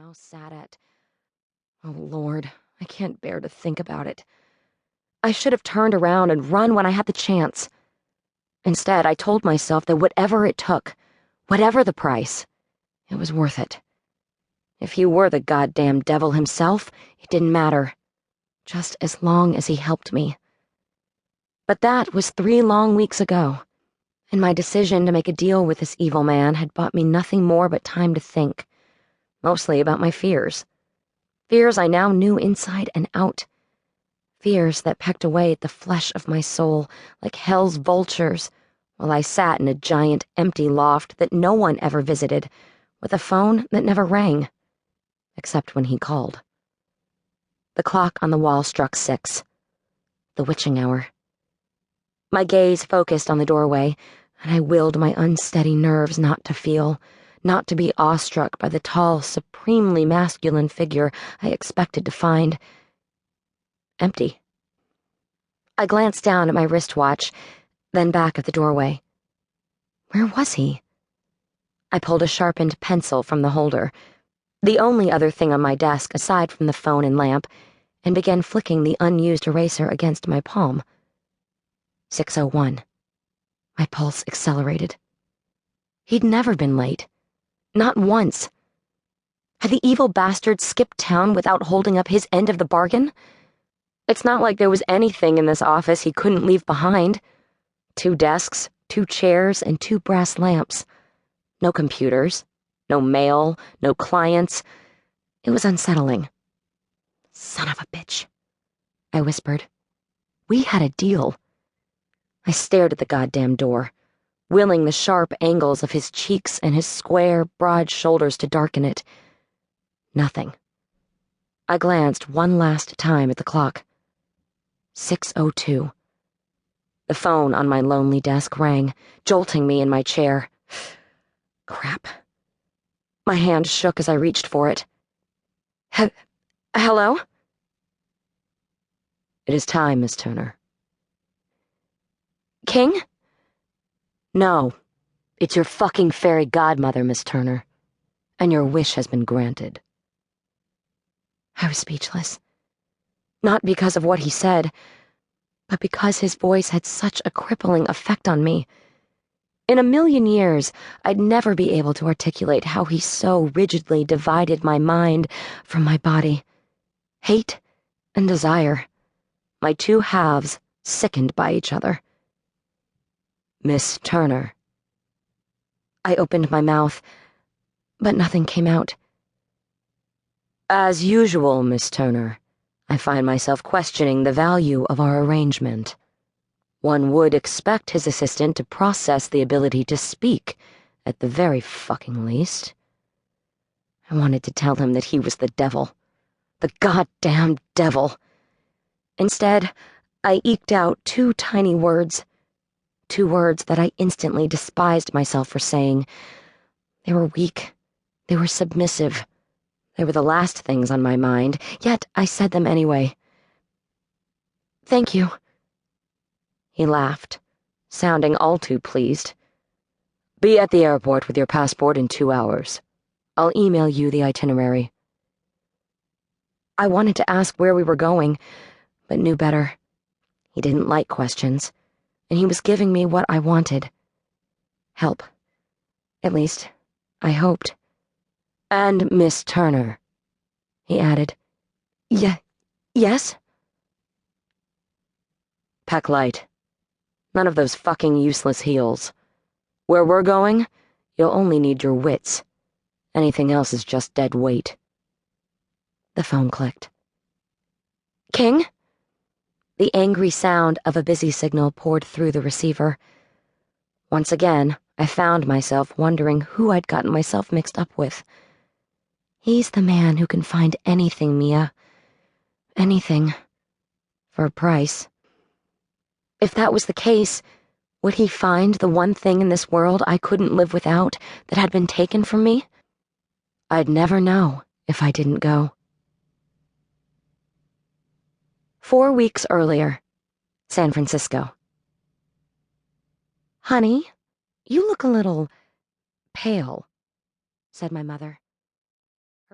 now sat at. Oh, Lord, I can't bear to think about it. I should have turned around and run when I had the chance. Instead, I told myself that whatever it took, whatever the price, it was worth it. If he were the goddamn devil himself, it didn't matter, just as long as he helped me. But that was 3 long weeks ago, and my decision to make a deal with this evil man had bought me nothing more but time to think, mostly about my fears. Fears I now knew inside and out. Fears that pecked away at the flesh of my soul like hell's vultures while I sat in a giant empty loft that no one ever visited, with a phone that never rang, except when he called. The clock on the wall struck 6, the witching hour. My gaze focused on the doorway, and I willed my unsteady nerves not to feel, not to be awestruck by the tall, supremely masculine figure I expected to find. Empty. I glanced down at my wristwatch, then back at the doorway. Where was he? I pulled a sharpened pencil from the holder, the only other thing on my desk aside from the phone and lamp, and began flicking the unused eraser against my palm. 6:01. My pulse accelerated. He'd never been late. Not once. Had the evil bastard skipped town without holding up his end of the bargain? It's not like there was anything in this office he couldn't leave behind. 2 desks, 2 chairs, and 2 brass lamps. No computers, no mail, no clients. It was unsettling. Son of a bitch, I whispered. We had a deal. I stared at the goddamn door, willing the sharp angles of his cheeks and his square, broad shoulders to darken it. Nothing. I glanced one last time at the clock. 6:02. The phone on my lonely desk rang, jolting me in my chair. Crap. My hand shook as I reached for it. Hello? It is time, Miss Turner. King? No, it's your fucking fairy godmother, Miss Turner, and your wish has been granted. I was speechless. Not because of what he said, but because his voice had such a crippling effect on me. In a million years, I'd never be able to articulate how he so rigidly divided my mind from my body. Hate and desire, my 2 halves sickened by each other. Miss Turner. I opened my mouth, but nothing came out. As usual, Miss Turner, I find myself questioning the value of our arrangement. One would expect his assistant to process the ability to speak, at the very fucking least. I wanted to tell him that he was the devil. The goddamn devil. Instead, I eked out 2 tiny words. 2 words that I instantly despised myself for saying. They were weak. They were submissive. They were the last things on my mind, yet I said them anyway. Thank you. He laughed, sounding all too pleased. Be at the airport with your passport in 2 hours. I'll email you the itinerary. I wanted to ask where we were going, but knew better. He didn't like questions, and he was giving me what I wanted. Help. At least, I hoped. And Miss Turner, he added. Yes? Pack light. None of those fucking useless heels. Where we're going, you'll only need your wits. Anything else is just dead weight. The phone clicked. King? The angry sound of a busy signal poured through the receiver. Once again, I found myself wondering who I'd gotten myself mixed up with. He's the man who can find anything, Mia. Anything. For a price. If that was the case, would he find the one thing in this world I couldn't live without that had been taken from me? I'd never know if I didn't go. 4 weeks earlier, San Francisco. Honey, you look a little pale, said my mother.